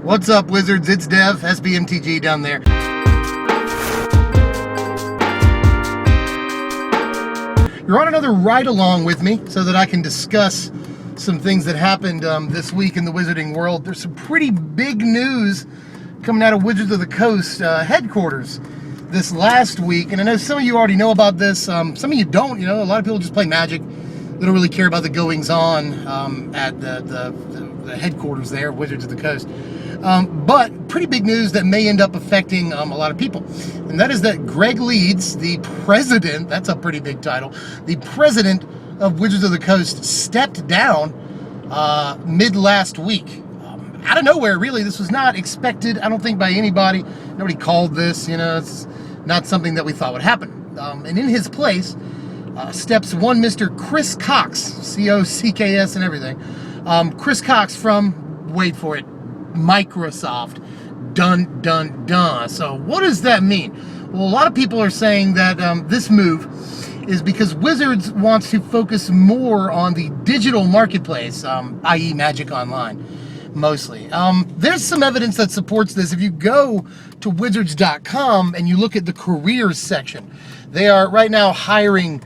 What's up, Wizards? It's Dev, SBMTG down there. You're on another ride-along with me so that I can discuss some things that happened this week in the wizarding world. There's some pretty big news coming out of Wizards of the Coast headquarters this last week. And I know some of you already know about this. Some of you don't. You know, a lot of people just play Magic. They don't really care about the goings-on at the headquarters there, Wizards of the Coast. But pretty big news that may end up affecting a lot of people. And that is that Greg Leeds, the president, that's a pretty big title, the president of Wizards of the Coast, stepped down mid last week. Out of nowhere, really. This was not expected, I don't think, by anybody. Nobody called this, you know, it's not something that we thought would happen. And in his place steps one Mr. Chris Cox, C-O-C-K-S and everything. Chris Cox from, wait for it, Microsoft. Dun, dun, dun. So what does that mean? Well, a lot of people are saying that this move is because Wizards wants to focus more on the digital marketplace, i.e. Magic Online, mostly. There's some evidence that supports this. If you go to wizards.com and you look at the careers section, they are right now hiring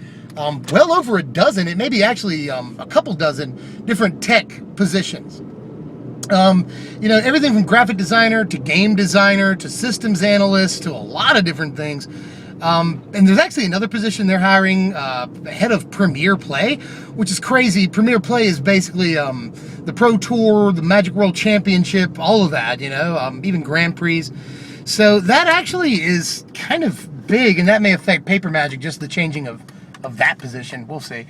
well over a dozen, it may be actually a couple dozen different tech positions. You know, everything from graphic designer to game designer to systems analyst to a lot of different things. And there's actually another position they're hiring, head of Premier Play, which is crazy. Premier Play is basically the Pro Tour, the Magic World Championship, all of that, you know, even Grand Prix. So that actually is kind of big, and that may affect Paper Magic, just the changing of that position. We'll see.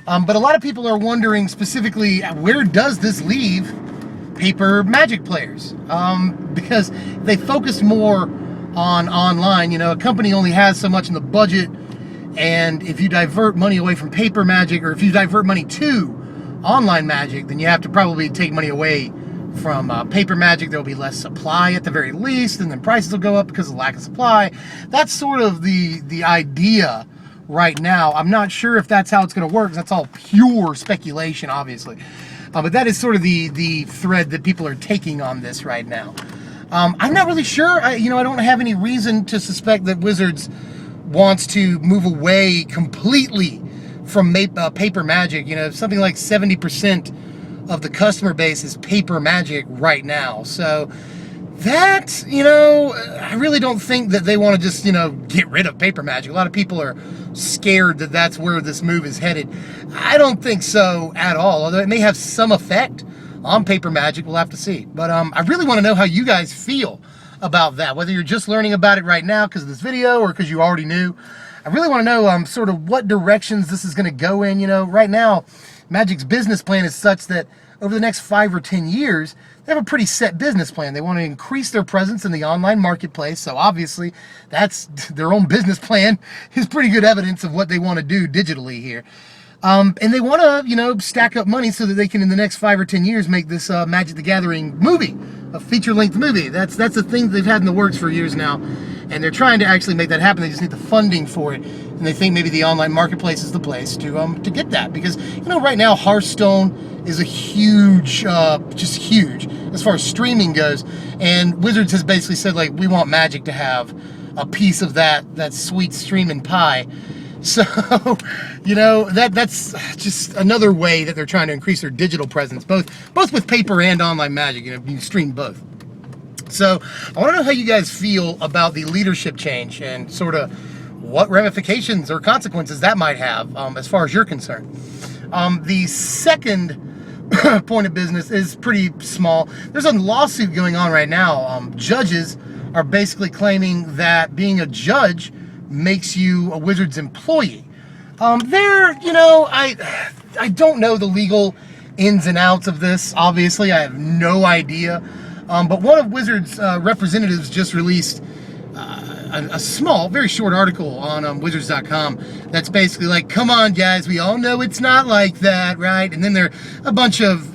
But a lot of people are wondering specifically, where does this leave Paper Magic players? Because they focus more on online. You know, a company only has so much in the budget, and if you divert money away from Paper Magic, or if you divert money to online Magic, then you have to probably take money away from Paper Magic. There will be less supply at the very least, and then prices will go up because of lack of supply. That's sort of the idea right now. I'm not sure if that's how it's going to work, because that's all pure speculation, obviously. But that is sort of the thread that people are taking on this right now. I'm not really sure. I don't have any reason to suspect that Wizards wants to move away completely from Paper Magic. You know, something like 70% of the customer base is Paper Magic right now. So that, you know, I really don't think that they want to just, you know, get rid of Paper Magic. A lot of people are scared that that's where this move is headed. I don't think so at all, although it may have some effect on Paper Magic. We'll have to see. But I really want to know how you guys feel about that, whether you're just learning about it right now because of this video or because you already knew. I really want to know sort of what directions this is going to go in. You know, right now, Magic's business plan is such that over the next 5 or 10 years, they have a pretty set business plan. They want to increase their presence in the online marketplace. So obviously, that's their own business plan is pretty good evidence of what they want to do digitally here. And they want to, you know, stack up money so that they can, in the next 5 or 10 years, make this Magic the Gathering movie, a feature-length movie. That's a thing they've had in the works for years now, and they're trying to actually make that happen. They just need the funding for it, and they think maybe the online marketplace is the place to get that, because, you know, right now Hearthstone is a huge, just huge as far as streaming goes, and Wizards has basically said, like, we want Magic to have a piece of that sweet streaming pie. So, you know, that's just another way that they're trying to increase their digital presence, both with Paper and online Magic. You know, you can stream both. So I want to know how you guys feel about the leadership change and sort of what ramifications or consequences that might have as far as you're concerned. The second point of business is pretty small. There's a lawsuit going on right now. Judges are basically claiming that being a judge makes you a Wizards employee. You know, I don't know the legal ins and outs of this. Obviously, I have no idea. But one of Wizards' representatives just released a small, very short article on wizards.com that's basically like, come on, guys, we all know it's not like that, right? And then there are a bunch of,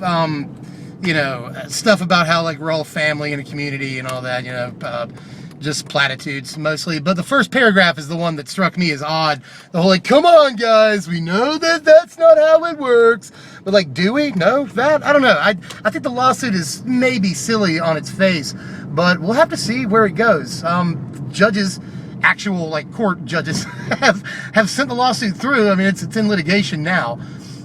you know, stuff about how, like, we're all family in a community and all that, you know, just platitudes mostly. But the first paragraph is the one that struck me as odd. The whole, like, come on, guys, we know that that's not how it works, But like, do we? No, that? I don't know. I think the lawsuit is maybe silly on its face, but we'll have to see where it goes. Judges, actual like court judges, have sent the lawsuit through. I mean, it's in litigation now.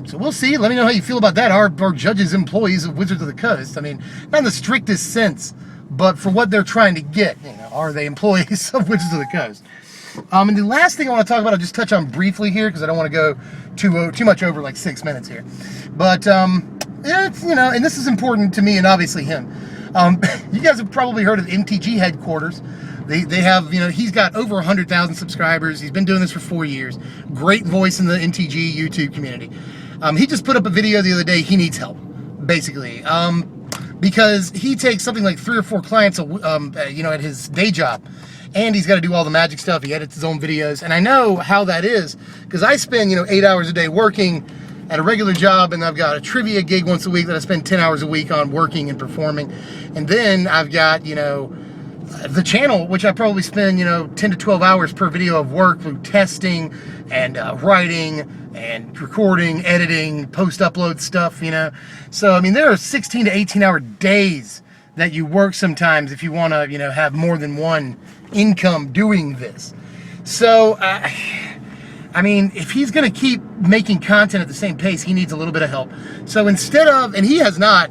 So we'll see. Let me know how you feel about that. Are judges employees of Wizards of the Coast? I mean, not in the strictest sense, but for what they're trying to get, are they employees of Wizards of the Coast? And the last thing I want to talk about, I'll just touch on briefly here because I don't want to go too much over like 6 minutes here. But it's, and this is important to me and obviously him. You guys have probably heard of MTG headquarters. They have, he's got over 100,000 subscribers. He's been doing this for 4 years. Great voice in the MTG YouTube community. He just put up a video the other day. He needs help, basically, because he takes something like 3 or 4 clients, at his day job. And he's got to do all the magic stuff. He edits his own videos. And I know how that is because I spend, 8 hours a day working at a regular job, and I've got a trivia gig once a week that I spend 10 hours a week on working and performing. And then I've got, the channel, which I probably spend, 10 to 12 hours per video of work through testing and writing and recording, editing, post-upload stuff, So, I mean, there are 16 to 18-hour days that you work sometimes if you want to, have more than one income doing this. So, I mean, if he's going to keep making content at the same pace, he needs a little bit of help. So instead of, and he has not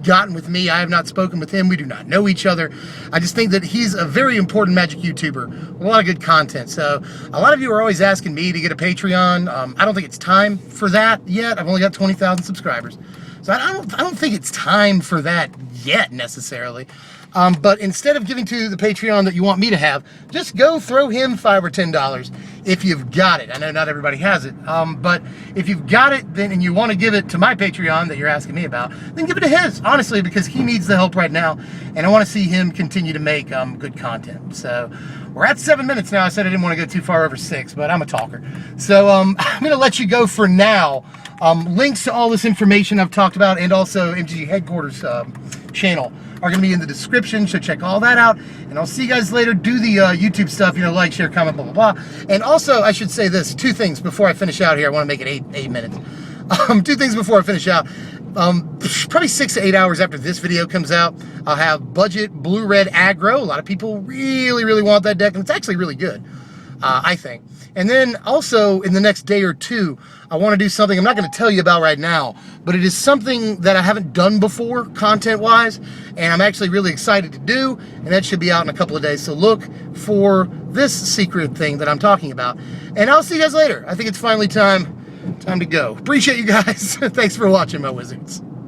gotten with me, I have not spoken with him, we do not know each other. I just think that he's a very important Magic YouTuber with a lot of good content. So a lot of you are always asking me to get a Patreon. I don't think it's time for that yet. I've only got 20,000 subscribers. So I don't think it's time for that yet necessarily. But instead of giving to the Patreon that you want me to have, just go throw him $5 or $10 if you've got it. I know not everybody has it, but if you've got it then and you want to give it to my Patreon that you're asking me about, then give it to his, honestly, because he needs the help right now, and I want to see him continue to make good content. So we're at 7 minutes now. I said I didn't want to go too far over 6, but I'm a talker. So I'm going to let you go for now. Links to all this information I've talked about and also MTG Headquarters channel are going to be in the description, so check all that out. And I'll see you guys later. Do the YouTube stuff, like, share, comment, blah, blah, blah. And also, I should say this, 2 things before I finish out here. I want to make it 8 minutes. 2 things before I finish out. Probably 6 to 8 hours after this video comes out, I'll have Budget Blue-Red Aggro. A lot of people really, really want that deck, and it's actually really good, I think. And then also, in the next day or 2, I want to do something I'm not going to tell you about right now, but it is something that I haven't done before, content-wise, and I'm actually really excited to do, and that should be out in a couple of days. So look for this secret thing that I'm talking about. And I'll see you guys later. I think it's finally time to go. Appreciate you guys. Thanks for watching, my wizards.